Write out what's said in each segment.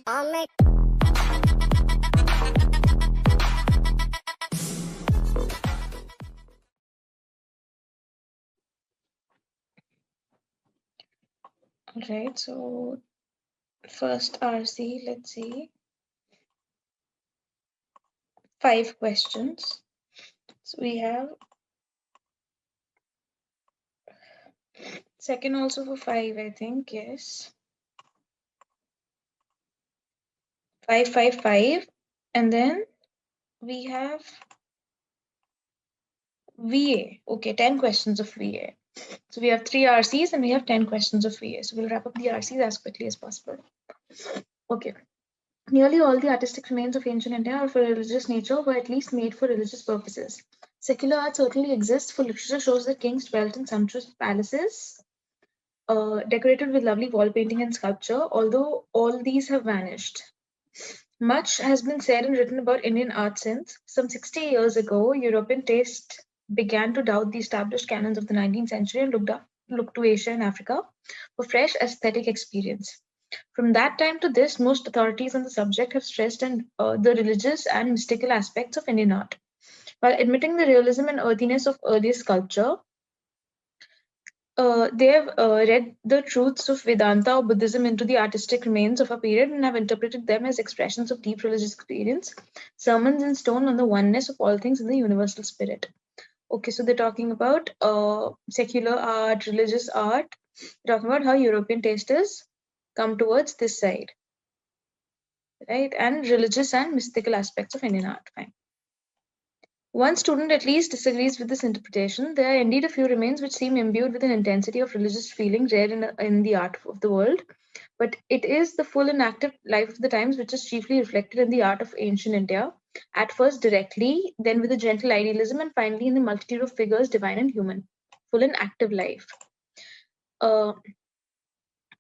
Right, so first RC, let's see. 5 questions. So we have second also for 5, I think, yes. 5, 5, 5. And then we have VA. Okay, 10 questions of VA. So we have 3 RCs and we have 10 questions of VA. So we'll wrap up the RCs as quickly as possible. Okay. Nearly all the artistic remains of ancient India are for religious nature, were at least made for religious purposes. Secular art certainly exists, for literature shows that kings dwelt in sumptuous palaces, decorated with lovely wall painting and sculpture, although all these have vanished. Much has been said and written about Indian art since. Some 60 years ago, European taste began to doubt the established canons of the 19th century and looked to Asia and Africa for fresh aesthetic experience. From that time to this, most authorities on the subject have stressed the religious and mystical aspects of Indian art. While admitting the realism and earthiness of early sculpture, they have read the truths of Vedanta or Buddhism into the artistic remains of a period and have interpreted them as expressions of deep religious experience, sermons in stone on the oneness of all things in the universal spirit. Okay, so they're talking about secular art, religious art. They're talking about how European tasters come towards this side, right? And religious and mystical aspects of Indian art. Fine. One student at least disagrees with this interpretation. There are indeed a few remains which seem imbued with an intensity of religious feeling rare in the art of the world, but it is the full and active life of the times which is chiefly reflected in the art of ancient India, at first directly, then with a gentle idealism, and finally in the multitude of figures, divine and human. Full and active life.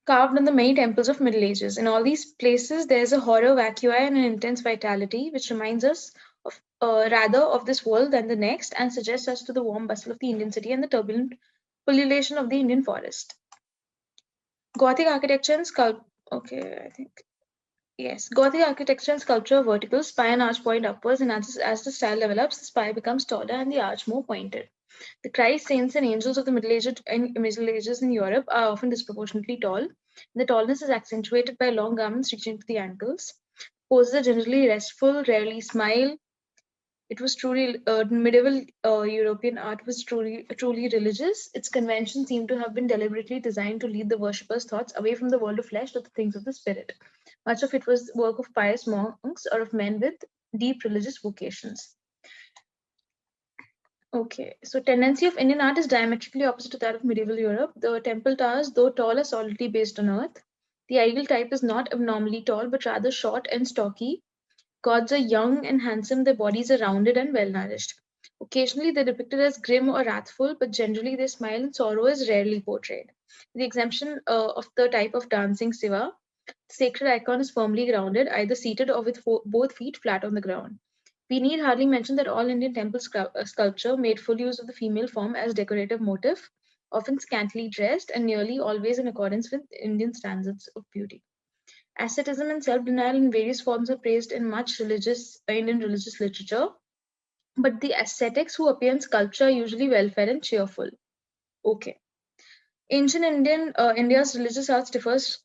Carved on the many temples of Middle Ages. In all these places, there is a horror vacui and an intense vitality, which reminds us of rather of this world than the next, and suggests us to the warm bustle of the Indian city and the turbulent pullulation of the Indian forest. Gothic architecture and sculpture. Okay, I think. Yes, Gothic architecture and sculpture are vertical, spire and arch point upwards, and as the style develops, the spire becomes taller and the arch more pointed. The Christ, saints, and angels of the Middle Ages in Europe are often disproportionately tall. The tallness is accentuated by long garments reaching to the ankles. Poses are generally restful, rarely smile. It was truly medieval European art was truly religious. Its conventions seem to have been deliberately designed to lead the worshippers' thoughts away from the world of flesh to the things of the spirit. Much of it was work of pious monks or of men with deep religious vocations. Okay, so tendency of Indian art is diametrically opposite to that of medieval Europe. The temple towers, though tall, are solidly based on earth. The ideal type is not abnormally tall, but rather short and stocky. Gods are young and handsome, their bodies are rounded and well-nourished. Occasionally, they're depicted as grim or wrathful, but generally their smile and sorrow is rarely portrayed. With the exemption of the type of dancing Siva, the sacred icon is firmly grounded, either seated or with both feet flat on the ground. We need hardly mention that all Indian temple sculpture made full use of the female form as decorative motif, often scantily dressed and nearly always in accordance with Indian standards of beauty. Asceticism and self-denial in various forms are praised in much Indian religious literature, but the ascetics who appear in sculpture are usually well-fed and cheerful. Okay. Ancient India's religious arts differs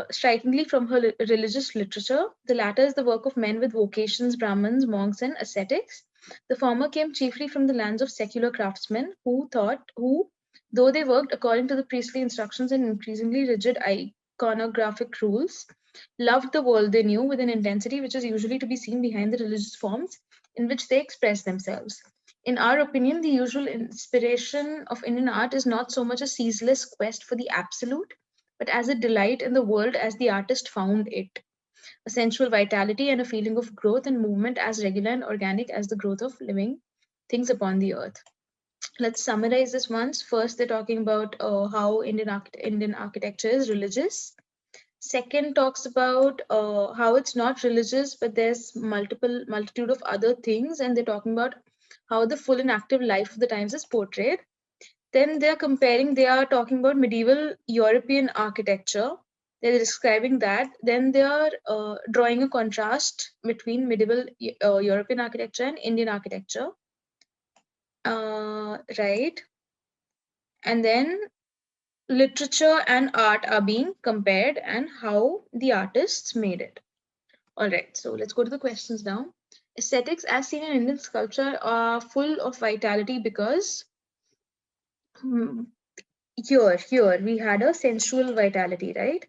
strikingly from her religious literature. The latter is the work of men with vocations, Brahmins, monks, and ascetics. The former came chiefly from the lands of secular craftsmen who, though they worked according to the priestly instructions and increasingly rigid iconographic rules, loved the world they knew with an intensity which is usually to be seen behind the religious forms in which they express themselves. In our opinion, the usual inspiration of Indian art is not so much a ceaseless quest for the absolute, but as a delight in the world as the artist found it. A sensual vitality and a feeling of growth and movement as regular and organic as the growth of living things upon the earth. Let's summarize this once. First, they're talking about how Indian architecture is religious. Second talks about how it's not religious, but there's multitude of other things, and they're talking about how the full and active life of the times is portrayed. Then they are talking about medieval European architecture, They're describing that. Then they are drawing a contrast between medieval European architecture and Indian architecture. Right. And then literature and art are being compared and how the artists made it. All right, so let's go to the questions now. Aesthetics, as seen in Indian sculpture, are full of vitality because here we had a sensual vitality, right?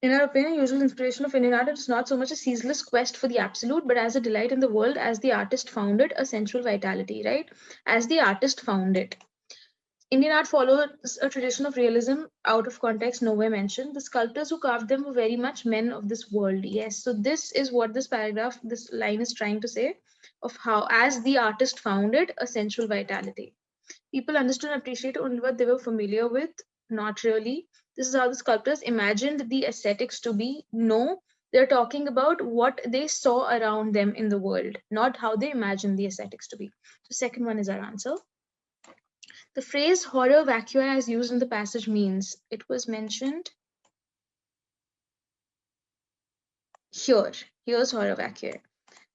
In our opinion, usual inspiration of Indian art is not so much a ceaseless quest for the absolute, but as a delight in the world, as the artist found it, a sensual vitality, right? As the artist found it. Indian art follows a tradition of realism out of context, nowhere mentioned. The sculptors who carved them were very much men of this world. Yes, so this is what this paragraph, this line is trying to say, of how, as the artist found it, a sensual vitality. People understood and appreciated only what they were familiar with, not really. This is how the sculptors imagined the aesthetics to be. No, they're talking about what they saw around them in the world, not how they imagined the aesthetics to be. So second one is our answer. The phrase horror vacui as used in the passage means, it was mentioned here. Here's horror vacui.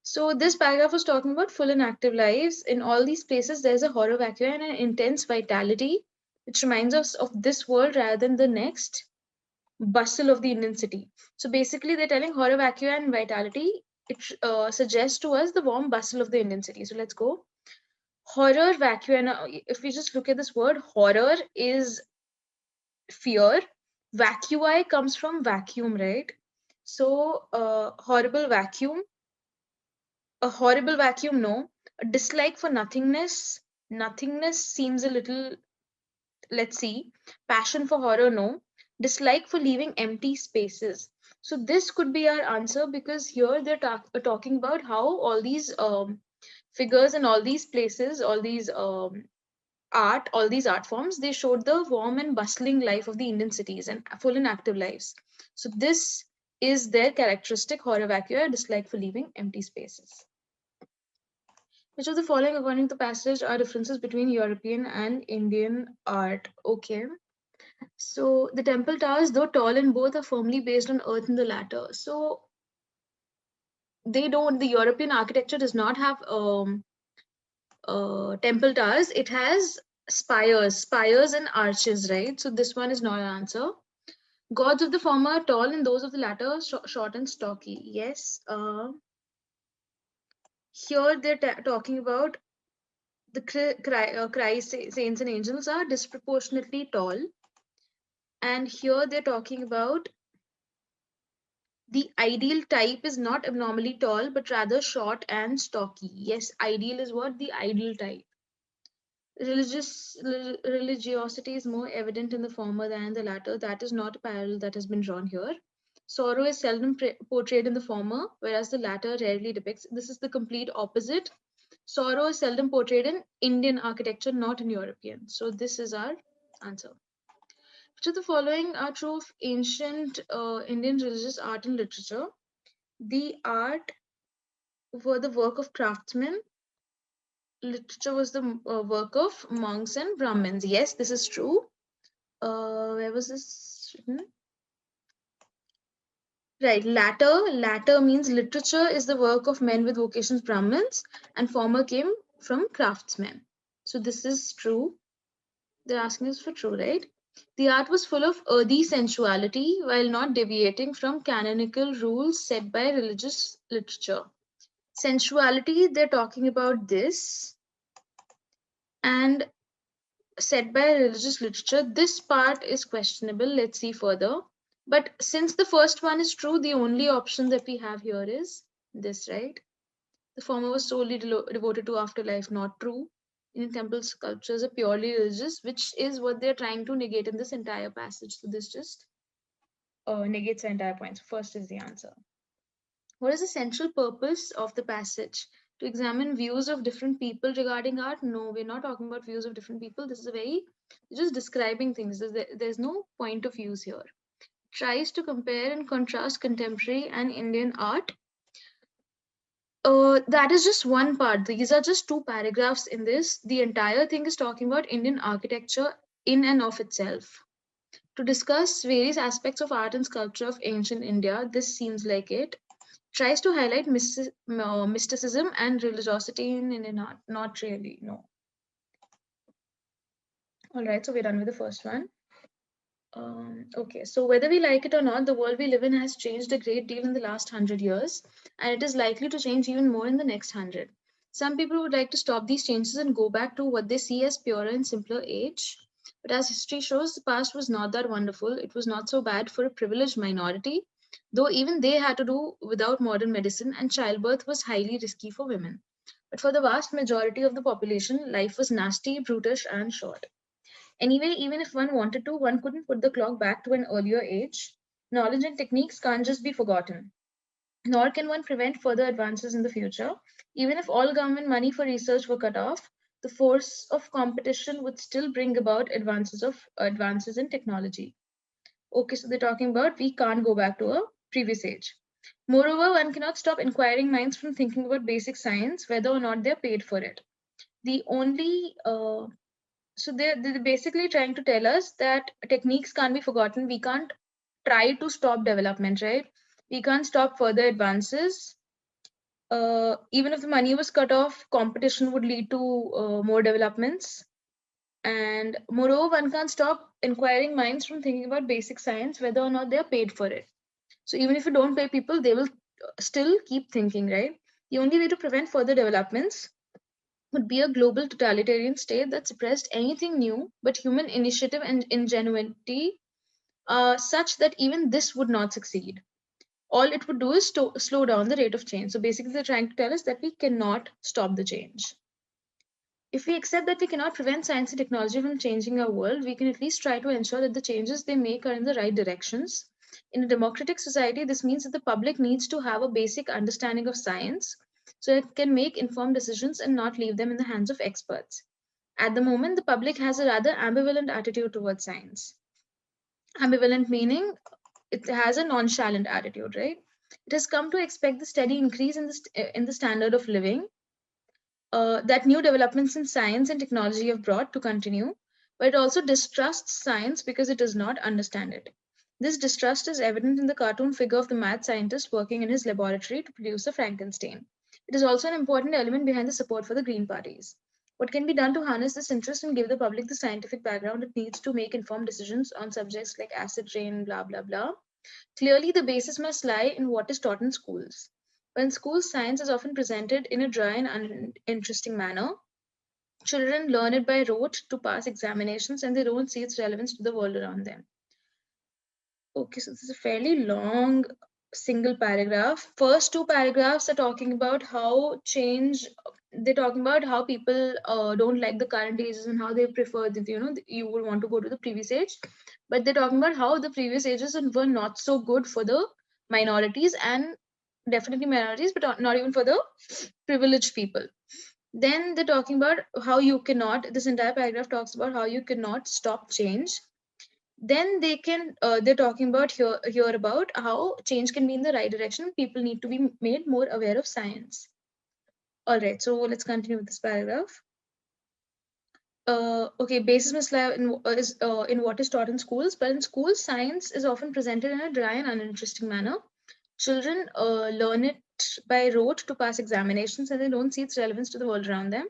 So this paragraph was talking about full and active lives. In all these places, there's a horror vacui and an intense vitality, which reminds us of this world rather than the next bustle of the Indian city. So basically, they're telling horror vacui and vitality. It suggests to us the warm bustle of the Indian city. So let's go. Horror vacui. And if we just look at this word, horror is fear. Vacui comes from vacuum, right? So horrible vacuum. A horrible vacuum, no. A dislike for nothingness. Nothingness seems a little, let's see. Passion for horror, no. Dislike for leaving empty spaces. So this could be our answer, because here they're talking about how all these figures and all these places, all these all these art forms, they showed the warm and bustling life of the Indian cities and full and active lives. So this is their characteristic horror vacui, dislike for leaving empty spaces. Which of the following, according to the passage, are differences between European and Indian art? Okay. So the temple towers, though tall and both, are firmly based on earth in the latter. So the European architecture does not have temple towers. It has spires and arches, right? So this one is not an answer. Gods of the former are tall and those of the latter short and stocky. Yes. Here they're talking about the Christ, saints and angels are disproportionately tall. And here they're talking about the ideal type is not abnormally tall, but rather short and stocky. Yes, ideal is what? The ideal type. Religiosity is more evident in the former than in the latter. That is not a parallel that has been drawn here. Sorrow is seldom portrayed in the former, whereas the latter rarely depicts. This is the complete opposite. Sorrow is seldom portrayed in Indian architecture, not in European. So this is our answer. Which of the following are true of ancient Indian religious art and literature? The art were the work of craftsmen. Literature was the work of monks and Brahmins. Yes, this is true. Where was this written? Right, latter means literature is the work of men with vocations Brahmins, and former came from craftsmen. So this is true. They're asking us for true, right? The art was full of earthy sensuality while not deviating from canonical rules set by religious literature. Sensuality, they're talking about this, and set by religious literature. This part is questionable. Let's see further. But since the first one is true, the only option that we have here is this, right? The former was solely devoted to afterlife, not true. Indian temple sculptures are purely religious, which is what they're trying to negate in this entire passage. So this just negates the entire point. So first is the answer. What is the central purpose of the passage? To examine views of different people regarding art? No, we're not talking about views of different people. This is just describing things. There's no point of views here. Tries to compare and contrast contemporary and Indian art. That is just one part. These are just two paragraphs in this. The entire thing is talking about Indian architecture in and of itself. To discuss various aspects of art and sculpture of ancient India, this seems like it tries to highlight mysticism and religiosity in art. Not really, no. All right, so we're done with the first one. Okay, so whether we like it or not, the world we live in has changed a great deal in the last 100 years, and it is likely to change even more in the next 100. Some people would like to stop these changes and go back to what they see as purer and simpler age. But as history shows, the past was not that wonderful. It was not so bad for a privileged minority, though even they had to do without modern medicine, and childbirth was highly risky for women. But for the vast majority of the population, life was nasty, brutish, and short. Anyway, even if one wanted to, one couldn't put the clock back to an earlier age. Knowledge and techniques can't just be forgotten, nor can one prevent further advances in the future. Even if all government money for research were cut off, the force of competition would still bring about advances in technology. Okay, so they're talking about we can't go back to a previous age. Moreover, one cannot stop inquiring minds from thinking about basic science, whether or not they're paid for it. The only so they're basically trying to tell us that techniques can't be forgotten. We can't try to stop development, right? We can't stop further advances. Even if the money was cut off, competition would lead to more developments. And moreover, one can't stop inquiring minds from thinking about basic science, whether or not they're paid for it. So even if you don't pay people, they will still keep thinking, right? The only way to prevent further developments would be a global totalitarian state that suppressed anything new but human initiative and ingenuity, such that even this would not succeed. All it would do is slow down the rate of change. So basically, they're trying to tell us that we cannot stop the change. If we accept that we cannot prevent science and technology from changing our world, we can at least try to ensure that the changes they make are in the right directions. In a democratic society, this means that the public needs to have a basic understanding of science so it can make informed decisions and not leave them in the hands of experts. At the moment, the public has a rather ambivalent attitude towards science. Ambivalent meaning it has a nonchalant attitude, right? It has come to expect the steady increase in the standard of living that new developments in science and technology have brought to continue, but it also distrusts science because it does not understand it. This distrust is evident in the cartoon figure of the mad scientist working in his laboratory to produce a Frankenstein. It is also an important element behind the support for the Green parties. What can be done to harness this interest and give the public the scientific background it needs to make informed decisions on subjects like acid rain, blah, blah, blah? Clearly, the basis must lie in what is taught in schools. When schools, science is often presented in a dry and uninteresting manner. Children learn it by rote to pass examinations and they don't see its relevance to the world around them. Okay, so this is a fairly long single paragraph. First two paragraphs are talking about how change, they're talking about how people don't like the current ages and how they prefer that, you would want to go to the previous age. But they're talking about how the previous ages were not so good for the minorities and definitely minorities, but not even for the privileged people. Then they're talking about how you cannot, this entire paragraph talks about how you cannot stop change. Then they're talking about here about how change can be in the right direction. People need to be made more aware of science. All right, so let's continue with this paragraph. Okay, basis must lie in what is taught in schools, but in schools, science is often presented in a dry and uninteresting manner. Children learn it by rote to pass examinations, and they don't see its relevance to the world around them.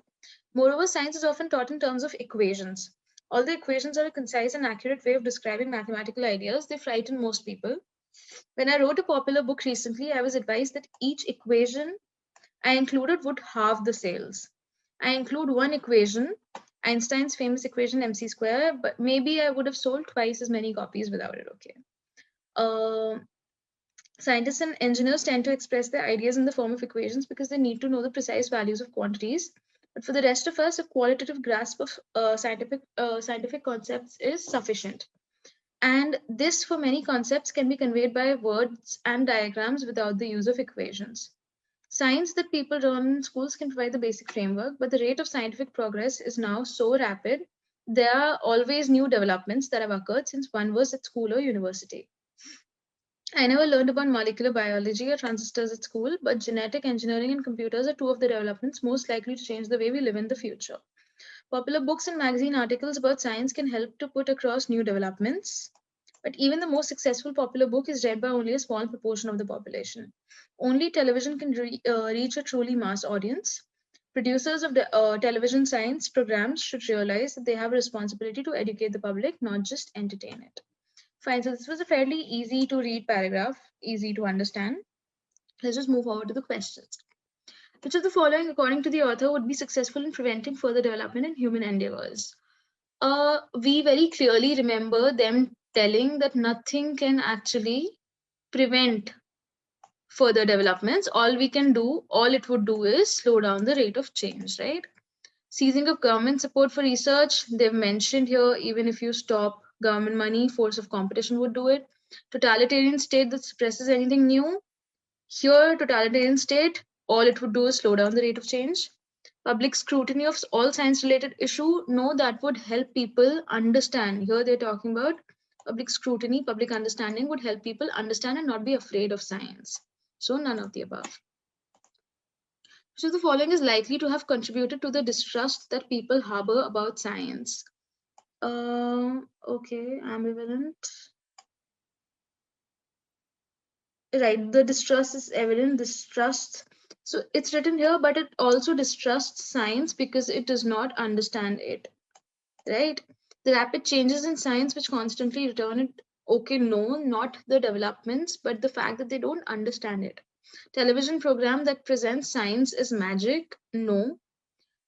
Moreover, science is often taught in terms of equations. Although equations are a concise and accurate way of describing mathematical ideas, they frighten most people. When I wrote a popular book recently, I was advised that each equation I included would halve the sales. I include one equation, Einstein's famous equation mc square, but maybe I would have sold twice as many copies without it. Okay. Scientists and engineers tend to express their ideas in the form of equations because they need to know the precise values of quantities. But for the rest of us, a qualitative grasp of scientific concepts is sufficient. And this, for many concepts, can be conveyed by words and diagrams without the use of equations. Science that people learn in schools can provide the basic framework, but the rate of scientific progress is now so rapid, there are always new developments that have occurred since one was at school or university. I never learned about molecular biology or transistors at school, but genetic engineering and computers are two of the developments most likely to change the way we live in the future. Popular books and magazine articles about science can help to put across new developments. But even the most successful popular book is read by only a small proportion of the population. Only television can reach a truly mass audience. Producers of the television science programs should realize that they have a responsibility to educate the public, not just entertain it. Fine, so this was a fairly easy to read paragraph, easy to understand. Let's just move forward to the questions. Which of the following, according to the author, would be successful in preventing further development in human endeavors? We very clearly remember them telling that nothing can actually prevent further developments. All we can do, all it would do is slow down the rate of change, right? Seizing of government support for research, they've mentioned here, even if you stop government money, force of competition would do it. Totalitarian state that suppresses anything new. Here, totalitarian state, all it would do is slow down the rate of change. Public scrutiny of all science-related issue, no, that would help people understand. Here they're talking about public scrutiny, public understanding would help people understand and not be afraid of science. So none of the above. So the following is likely to have contributed to the distrust that people harbor about science. Okay, ambivalent. Right, the distrust is evident, distrust. So it's written here, but it also distrusts science because it does not understand it, right? The rapid changes in science which constantly return it, okay, no, not the developments, but the fact that they don't understand it. Television program that presents science is magic, no.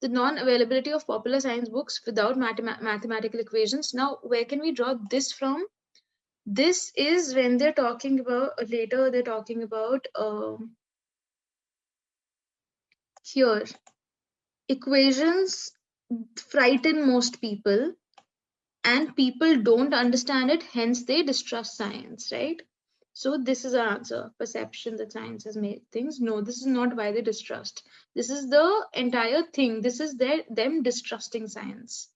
The non-availability of popular science books without mathematical equations. Now, where can we draw this from? This is when they're talking about, later they're talking about here, equations frighten most people and people don't understand it, hence they distrust science, right? So this is our answer. Perception that science has made things. No, this is not why they distrust. This is the entire thing. This is them distrusting science.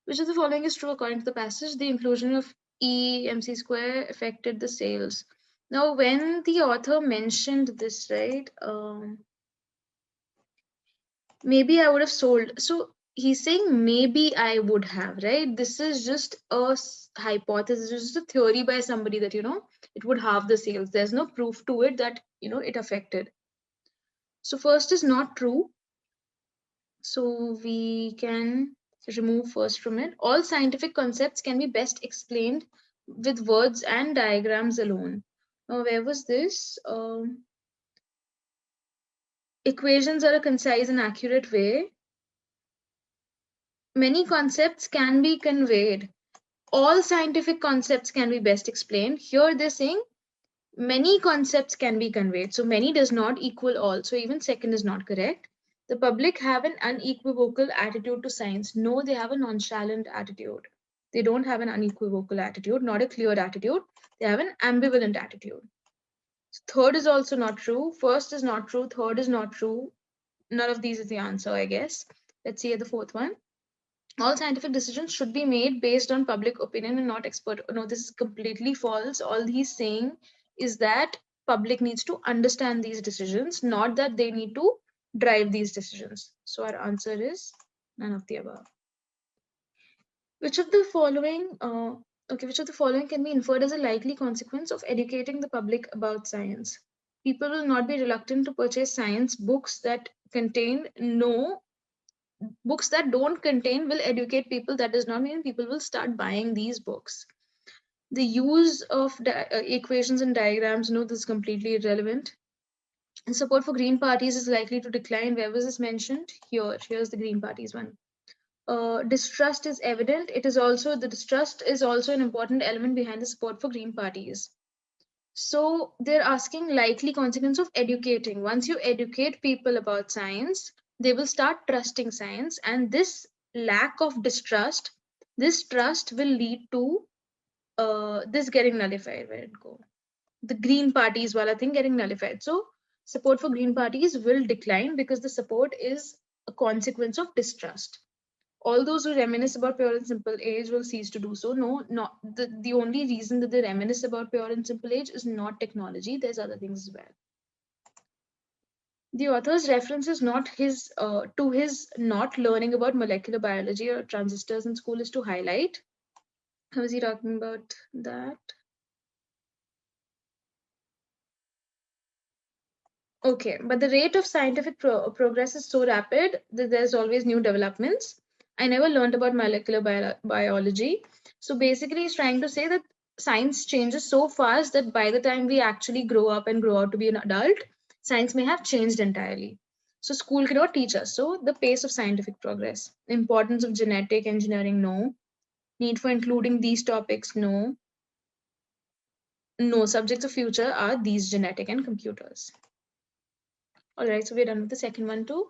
Which of the following is true according to the passage? The inclusion of MC square affected the sales. Now, when the author mentioned this, right, maybe I would have sold. So he's saying maybe I would have, right? This is just a hypothesis, just a theory by somebody that, it would halve the sales. There's no proof to it that, it affected. So first is not true. So we can remove first from it. All scientific concepts can be best explained with words and diagrams alone. Now, where was this? Equations are a concise and accurate way. Many concepts can be conveyed. All scientific concepts can be best explained. Here they're saying many concepts can be conveyed. So many does not equal all. So even second is not correct. The public have an unequivocal attitude to science. No, they have a nonchalant attitude. They don't have an unequivocal attitude, not a clear attitude. They have an ambivalent attitude. Third is also not true. First is not true. Third is not true. None of these is the answer, I guess. Let's see at the fourth one. All scientific decisions should be made based on public opinion and not expert. No, this is completely false. All he's saying is that public needs to understand these decisions, not that they need to drive these decisions. So our answer is none of the above. Which of the following which of the following can be inferred as a likely consequence of educating the public about science? People will not be reluctant to purchase science books that contain books that don't contain will educate people. That does not mean people will start buying these books. The use of equations and diagrams, no, this is completely irrelevant. And support for green parties is likely to decline. Where was this mentioned? Here's the green parties one. Distrust is evident. The distrust is also an important element behind the support for green parties. So they're asking likely consequence of educating. Once you educate people about science, they will start trusting science, and this lack of distrust, this trust will lead to this getting nullified. Where it go? The green parties wala thing getting nullified. So support for green parties will decline because the support is a consequence of distrust. All those who reminisce about pure and simple age will cease to do so. No, not the only reason that they reminisce about pure and simple age is not technology. There's other things as well. The author's reference is not to his not learning about molecular biology or transistors in school is to highlight How is he talking about that? Okay, but the rate of scientific progress is so rapid that there's always new developments. I never learned about molecular biology. So basically, he's trying to say that science changes so fast that by the time we actually grow up and grow out to be an adult, science may have changed entirely. So school cannot teach us. So the pace of scientific progress, importance of genetic engineering, no. Need for including these topics, no. No, subjects of future are these genetic and computers. All right, so we're done with the second one too.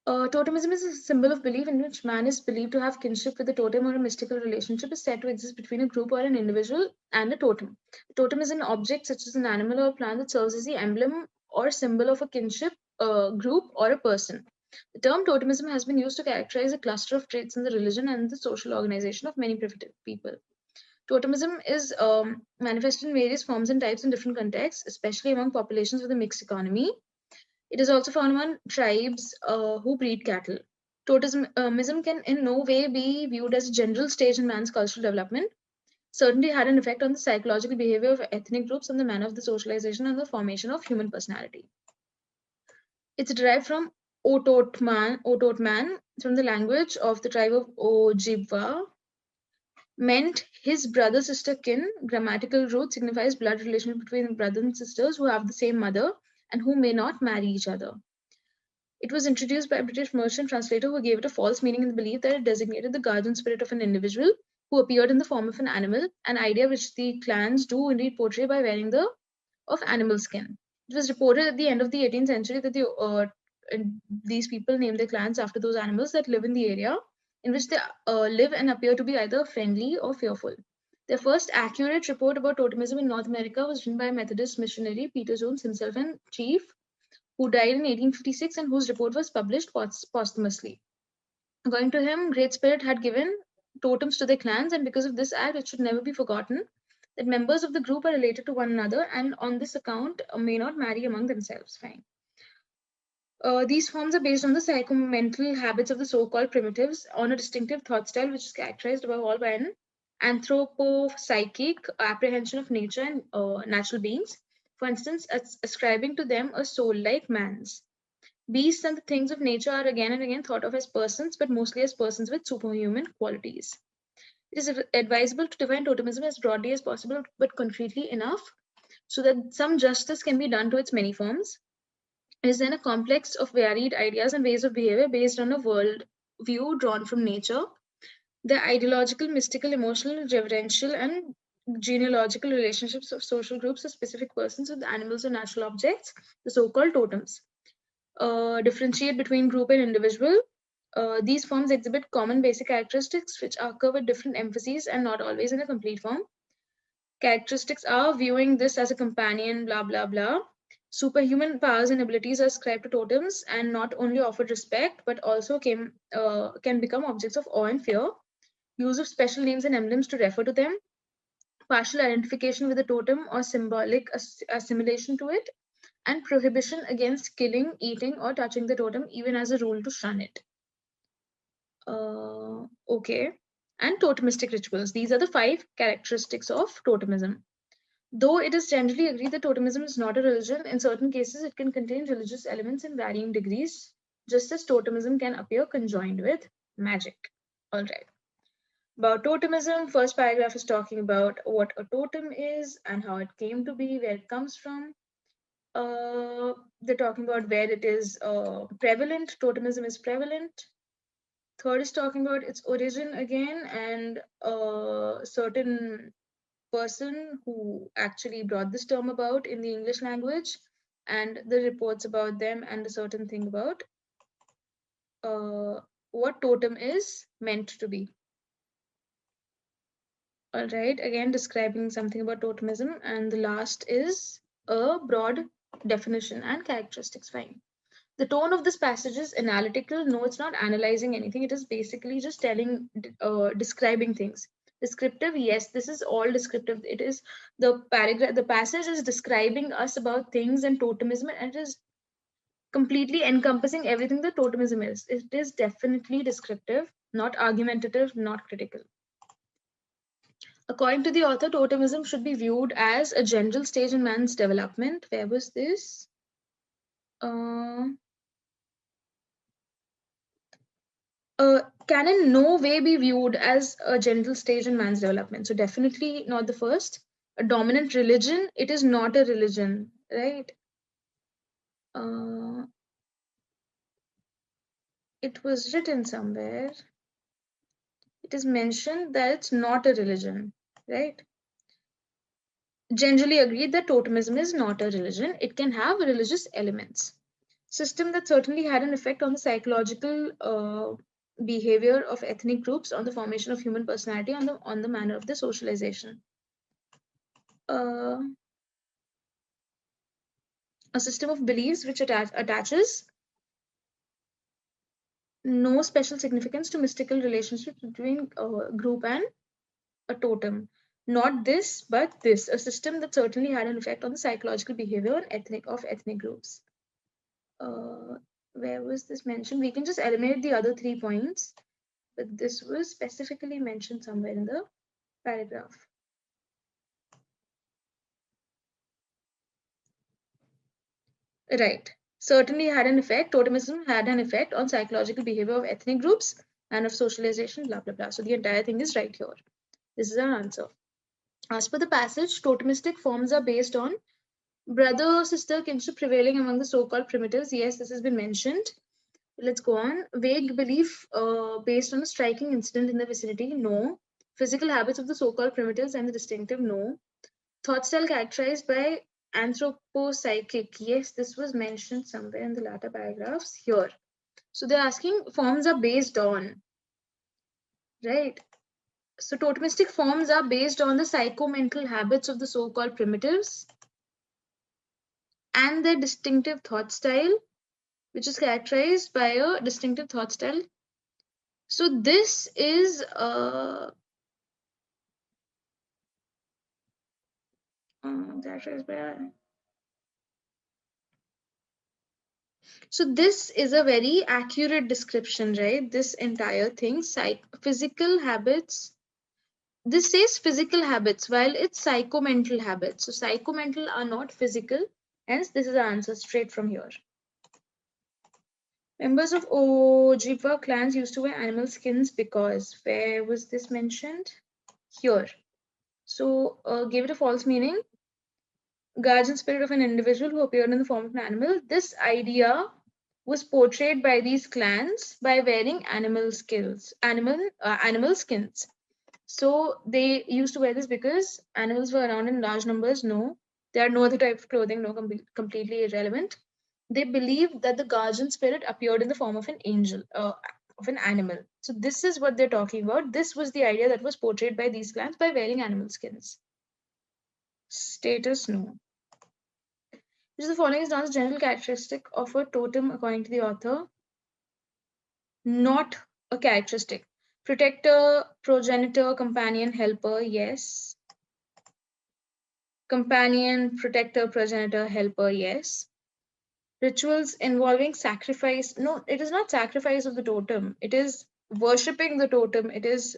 Totemism is a symbol of belief in which man is believed to have kinship with a totem, or a mystical relationship is said to exist between a group or an individual and a totem. A totem is an object such as an animal or plant that serves as the emblem or symbol of a kinship group or a person. The term totemism has been used to characterize a cluster of traits in the religion and the social organization of many primitive people. Totemism is manifested in various forms and types in different contexts, especially among populations with a mixed economy. It is also found among tribes who breed cattle. Totemism can in no way be viewed as a general stage in man's cultural development. Certainly had an effect on the psychological behavior of ethnic groups and the manner of the socialization and the formation of human personality. It's derived from Ototman, from the language of the tribe of Ojibwa, meant his brother sister kin. Grammatical root signifies blood relation between brothers and sisters who have the same mother and who may not marry each other. It was introduced by a British merchant translator who gave it a false meaning in the belief that it designated the guardian spirit of an individual who appeared in the form of an animal, an idea which the clans do indeed portray by wearing the of animal skin. It was reported at the end of the 18th century that these people named their clans after those animals that live in the area in which they live and appear to be either friendly or fearful. Their first accurate report about totemism in North America was written by a Methodist missionary, Peter Jones himself and chief, who died in 1856 and whose report was published posthumously. According to him, Great Spirit had given totems to their clans, and because of this act, it should never be forgotten that members of the group are related to one another and on this account may not marry among themselves. Fine. These forms are based on the psychomental habits of the so-called primitives, on a distinctive thought style which is characterized above all by an anthropopsychic apprehension of nature and natural beings. For instance, ascribing to them a soul like man's. Beasts and the things of nature are again and again thought of as persons, but mostly as persons with superhuman qualities. It is advisable to define totemism as broadly as possible, but concretely enough so that some justice can be done to its many forms. It is then a complex of varied ideas and ways of behavior based on a world view drawn from nature. The ideological, mystical, emotional, reverential, and genealogical relationships of social groups of specific persons with animals or natural objects, the so-called totems. Differentiate between group and individual. These forms exhibit common basic characteristics which occur with different emphases and not always in a complete form. Characteristics are viewing this as a companion, blah, blah, blah. Superhuman powers and abilities are ascribed to totems and not only offered respect, but also can become objects of awe and fear. Use of special names and emblems to refer to them. Partial identification with a totem or symbolic assimilation to it. And prohibition against killing, eating, or touching the totem, even as a rule to shun it. Okay. And totemistic rituals. These are the 5 characteristics of totemism. Though it is generally agreed that totemism is not a religion, in certain cases it can contain religious elements in varying degrees, just as totemism can appear conjoined with magic. All right. About totemism, first paragraph is talking about what a totem is and how it came to be, where it comes from. They're talking about where it is prevalent. Totemism is prevalent. Third is talking about its origin again and a certain person who actually brought this term about in the English language and the reports about them and a certain thing about what totem is meant to be. All right, again describing something about totemism, and the last is a broad definition and characteristics. Fine. The tone of this passage is analytical. No, it's not analyzing anything. It is basically just describing things. Descriptive, yes, this is all descriptive. It is the paragraph, the passage is describing us about things and totemism, and it is completely encompassing everything that totemism is. It is definitely descriptive, not argumentative, not critical. According to the author, totemism should be viewed as a general stage in man's development. Where was this? Can in no way be viewed as a general stage in man's development. So definitely not the first. A dominant religion, it is not a religion, right? It was written somewhere. It is mentioned that it's not a religion, right? Generally agreed that totemism is not a religion. It can have religious elements. System that certainly had an effect on the psychological behavior of ethnic groups, on the formation of human personality, on the manner of the socialization. A system of beliefs which attaches no special significance to mystical relationships between a group and a totem. Not this, but this. A system that certainly had an effect on the psychological behavior of ethnic groups. Where was this mentioned? We can just eliminate the other 3 points, but this was specifically mentioned somewhere in the paragraph. Right. Certainly had an effect. Totemism had an effect on psychological behavior of ethnic groups and of socialization, blah, blah, blah. So the entire thing is right here. This is our answer. As per the passage, totemistic forms are based on brother-sister kinship prevailing among the so-called primitives. Yes, this has been mentioned. Let's go on. Vague belief based on a striking incident in the vicinity. No. Physical habits of the so-called primitives and the distinctive. No. Thought style characterized by anthropopsychic. Yes, this was mentioned somewhere in the latter paragraphs here. So they're asking forms are based on, right? So totemistic forms are based on the psychomental habits of the so-called primitives and their distinctive thought style, which is characterized by a distinctive thought style. So this is characterized by. So this is a very accurate description, right? This entire thing, physical habits. This says physical habits while it's psychomental habits. So psychomental are not physical. Hence, this is the answer straight from here. Members of Ojibwa clans used to wear animal skins because. Where was this mentioned? Here. So give it a false meaning. Guardian spirit of an individual who appeared in the form of an animal. This idea was portrayed by these clans by wearing animal skins. So they used to wear this because animals were around in large numbers. No, there are no other type of clothing. No, completely irrelevant. They believed that the guardian spirit appeared in the form of an angel, of an animal. So this is what they're talking about. This was the idea that was portrayed by these clans by wearing animal skins. Status no. Which of the following is not a general characteristic of a totem according to the author? Not a characteristic. Protector, progenitor, companion, helper, yes. Companion, protector, progenitor, helper, yes. Rituals involving sacrifice. No, it is not sacrifice of the totem. It is worshipping the totem. It is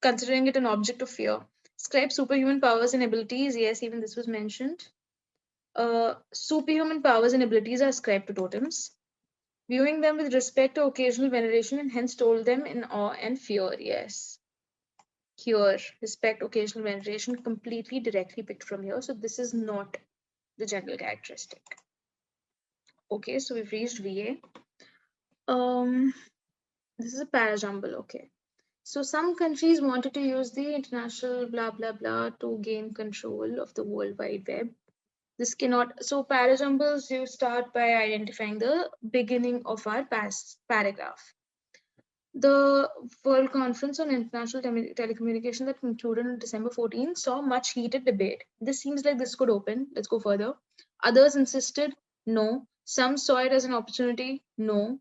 considering it an object of fear. Ascribe superhuman powers and abilities. Yes, even this was mentioned. Superhuman powers and abilities are ascribed to totems. Viewing them with respect or occasional veneration and hence told them in awe and fear. Yes. Here, respect, occasional veneration, completely directly picked from here. So this is not the general characteristic. Okay, so we've reached VA. This is a parajumble, okay. So some countries wanted to use the international blah blah blah to gain control of the World Wide Web. This cannot. So parajumbles, you start by identifying the beginning of our paragraph. The World Conference on International Telecommunication that concluded on December 14 saw much heated debate. This seems like this could open. Let's go further. Others insisted, no. Some saw it as an opportunity, no.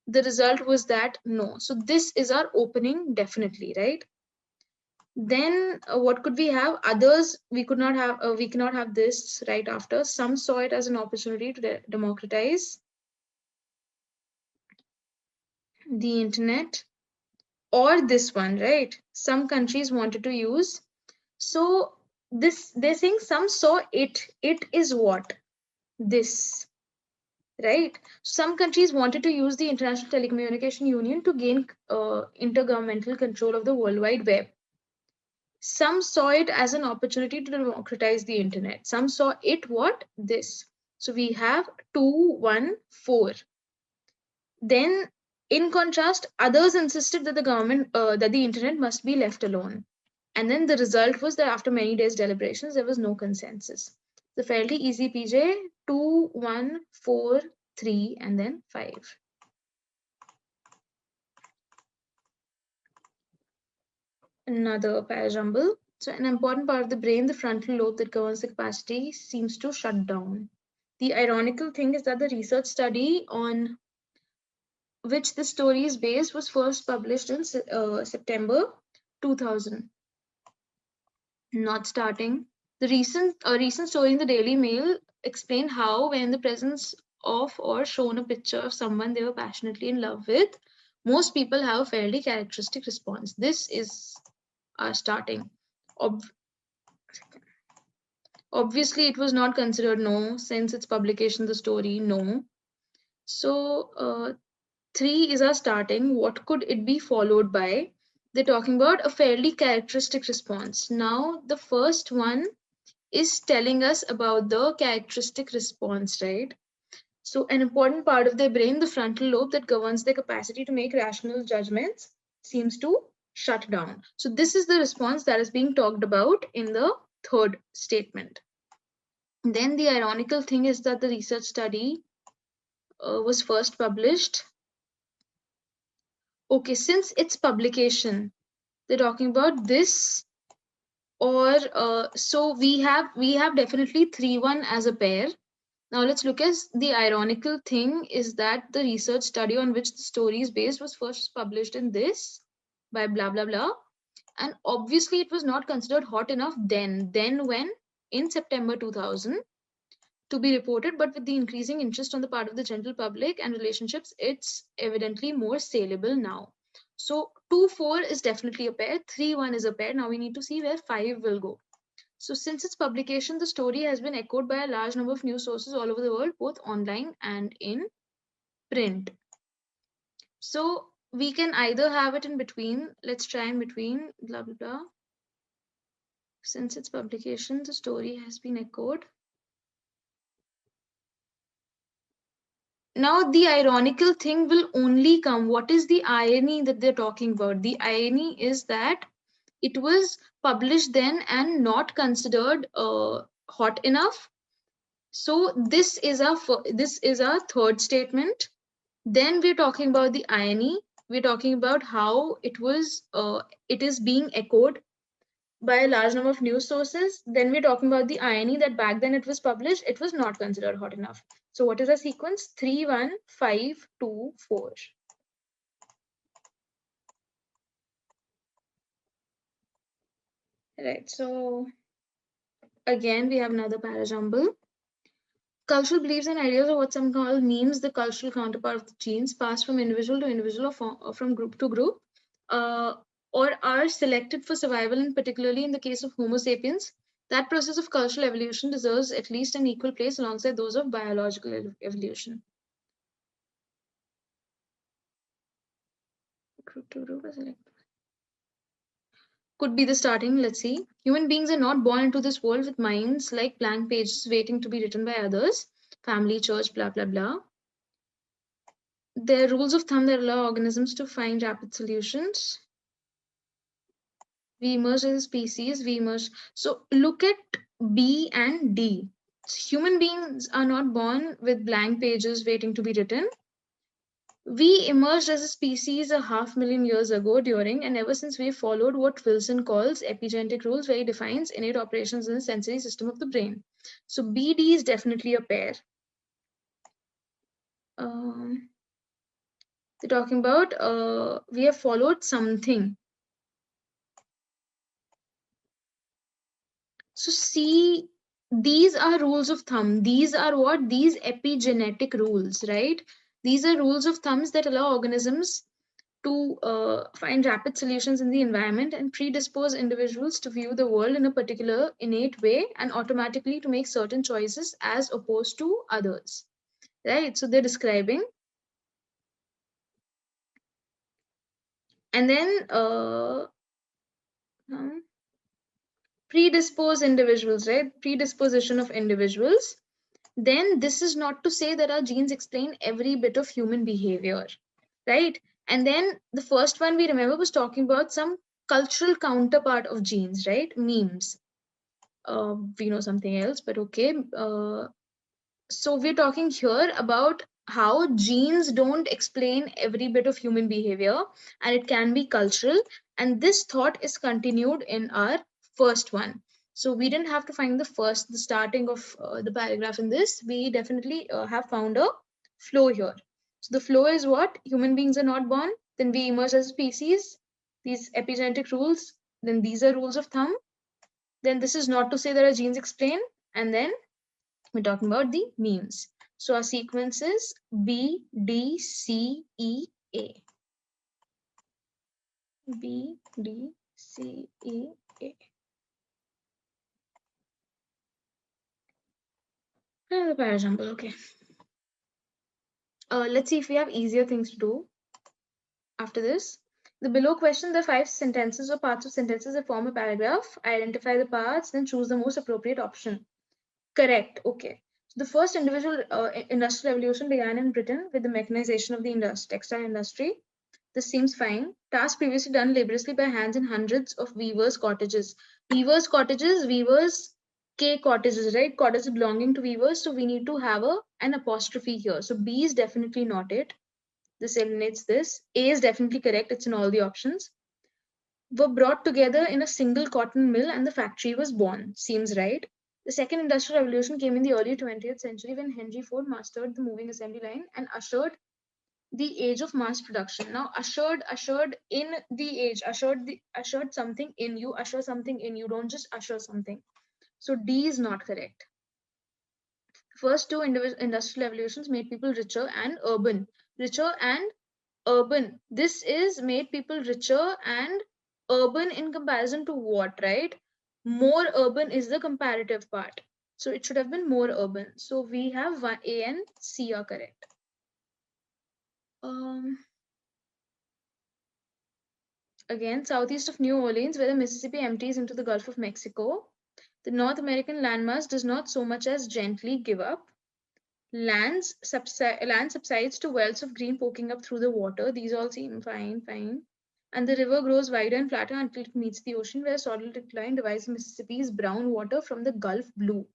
The result was that, no. So this is our opening, definitely, right? Then what could we have? Others, we cannot have this right after. Some saw it as an opportunity to democratize the internet. Or this one, right? Some countries wanted to use. So they're saying some saw it. It is what? This, right? Some countries wanted to use the International Telecommunication Union to gain intergovernmental control of the World Wide Web. Some saw it as an opportunity to democratize the internet. Some saw it what? This. So we have 2, 1, 4. Then, in contrast, others insisted that the internet must be left alone. And then the result was that after many days' deliberations, there was no consensus. So fairly easy, PJ. 2, 1, 4, 3, and then 5. Another parajumble. So an important part of the brain, the frontal lobe that governs the capacity, seems to shut down. The ironical thing is that the research study on which the story is based was first published in September 2000. Not starting. The recent story in the Daily Mail explained how, when in the presence of or shown a picture of someone they were passionately in love with, most people have a fairly characteristic response. This is our starting. Obviously, it was not considered no since its publication, the story, no. So 3 is our starting. What could it be followed by? They're talking about a fairly characteristic response. Now, the first one is telling us about the characteristic response, right? So an important part of their brain, the frontal lobe that governs their capacity to make rational judgments, seems to shut down. So this is the response that is being talked about in the third statement. Then the ironical thing is that the research study was first published. Okay, since its publication, they're talking about this, or so we have definitely 3-1 as a pair. Now let's look at the ironical thing is that the research study on which the story is based was first published in this by blah blah blah, and obviously it was not considered hot enough then. Then when? In September 2000. To be reported, but with the increasing interest on the part of the general public and relationships, it's evidently more saleable now. So 2-4 is definitely a pair, 3-1 is a pair. Now we need to see where 5 will go. So since its publication, the story has been echoed by a large number of news sources all over the world, both online and in print. So we can either have it in between. Let's try in between, blah, blah, blah. Since its publication, the story has been echoed. Now, the ironical thing will only come. What is the irony that they're talking about? The irony is that it was published then and not considered hot enough. So this is our third statement. Then we're talking about the irony. We're talking about how it is being echoed by a large number of news sources. Then we're talking about the irony that back then it was published, it was not considered hot enough. So what is the sequence? 3, 1, 5, 2, 4. Right, so again, we have another parajumble. Cultural beliefs and ideas are what some call memes, the cultural counterpart of the genes, passed from individual to individual or from group to group, or are selected for survival, and particularly in the case of Homo sapiens. That process of cultural evolution deserves at least an equal place alongside those of biological evolution. Group to group is selected. Could be the starting. Let's see. Human beings are not born into this world with minds like blank pages waiting to be written by others. Family, church, blah, blah, blah. There are rules of thumb that allow organisms to find rapid solutions. We emerge as a species, we emerge. So look at B and D. Human beings are not born with blank pages waiting to be written. We emerged as a species 500,000 years ago during, and ever since we've followed what Wilson calls epigenetic rules, where he defines innate operations in the sensory system of the brain. So BD is definitely a pair. They're talking about we have followed something. So see, these are rules of thumb. These are what? These epigenetic rules, right? These are rules of thumbs that allow organisms to find rapid solutions in the environment and predispose individuals to view the world in a particular innate way and automatically to make certain choices as opposed to others, right? So they're describing. And then predispose individuals, right? Predisposition of individuals. Then this is not to say that our genes explain every bit of human behavior, right? And then the first one we remember was talking about some cultural counterpart of genes, right? Memes. We know something else, but okay. So we're talking here about how genes don't explain every bit of human behavior and it can be cultural. And this thought is continued in our first one. So we didn't have to find the starting of the paragraph in this. We definitely have found a flow here. So the flow is what? Human beings are not born, then we emerge as a species, these epigenetic rules, then these are rules of thumb. Then this is not to say that our genes explain, and then we're talking about the memes. So our sequence is B, D, C, E, A. B, D, C, E, A. Another parajumble, okay. Let's see if we have easier things to do after this. The below question, the 5 sentences or parts of sentences that form a paragraph. Identify the parts, then choose the most appropriate option. Correct, okay. So the first industrial revolution began in Britain with the mechanization of the textile industry. This seems fine. Tasks previously done laboriously by hands in hundreds of weavers' cottages. Weavers' cottages, weavers' K cottages, right? Cottages belonging to weavers. So we need to have an apostrophe here. So B is definitely not it. This eliminates this. A is definitely correct. It's in all the options. Were brought together in a single cotton mill and the factory was born. Seems right. The second industrial revolution came in the early 20th century when Henry Ford mastered the moving assembly line and ushered the age of mass production. Now ushered in the age, ushered something in, you usher something in, you don't just usher something. So D is not correct. First two industrial revolutions made people richer and urban. Richer and urban. This is made people richer and urban in comparison to what, right? More urban is the comparative part. So it should have been more urban. So we have one, A and C are correct. Again, southeast of New Orleans, where the Mississippi empties into the Gulf of Mexico, the North American landmass does not so much as gently give up. Land subsides to wells of green poking up through the water. These all seem fine. And the river grows wider and flatter until it meets the ocean, where soil decline divides Mississippi's brown water from the Gulf blue.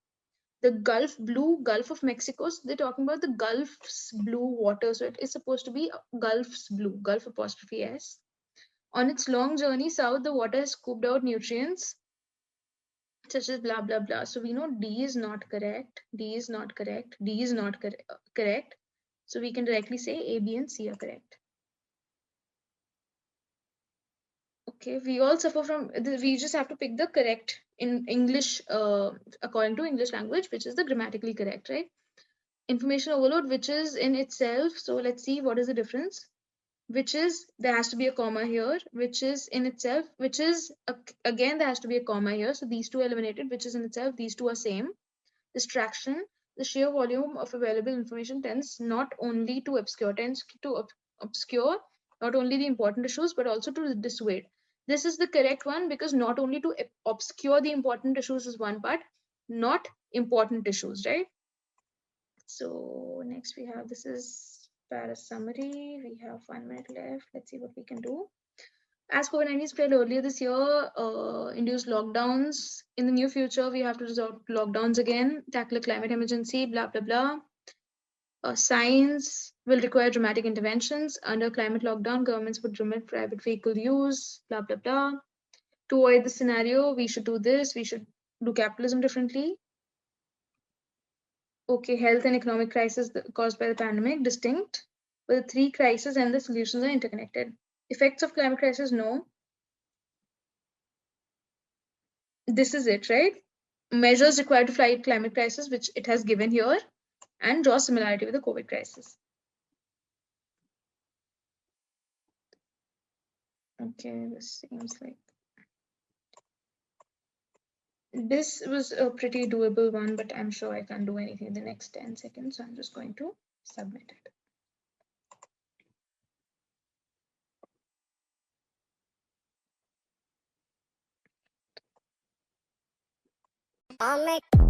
The Gulf blue, Gulf of Mexico, so they're talking about the Gulf's blue water. So it is supposed to be Gulf's blue, Gulf apostrophe S. On its long journey south, the water has scooped out nutrients such as blah, blah, blah. So we know D is not correct. D is not correct. D is not correct. So we can directly say A, B, and C are correct. Okay, we all suffer from, we just have to pick the correct in English, according to English language, which is the grammatically correct, right? Information overload, which is in itself. So let's see what is the difference. Which is, there has to be a comma here, which is in itself, which is, again, there has to be a comma here. So these two eliminated, which is in itself, these two are same. Distraction, the sheer volume of available information tends not only to obscure, not only the important issues, but also to dissuade. This is the correct one because not only to obscure the important issues is one part, not important issues, right? So next we have, this is para summary. We have 1 minute left. Let's see what we can do. As COVID-19 spread earlier this year, induced lockdowns. In the near future, we have to resort to lockdowns again, tackle a climate emergency, blah, blah, blah. Science will require dramatic interventions. Under climate lockdown, governments would limit private vehicle use, blah, blah, blah. To avoid the scenario, we should do this. We should do capitalism differently. Okay, health and economic crisis caused by the pandemic, distinct, but the three crises and the solutions are interconnected. Effects of climate crisis, no. This is it, right? Measures required to fight climate crisis, which it has given here, and draw similarity with the COVID crisis. Okay, this seems like this was a pretty doable one, but I'm sure I can't do anything in the next 10 seconds, so I'm just going to submit it. I'll make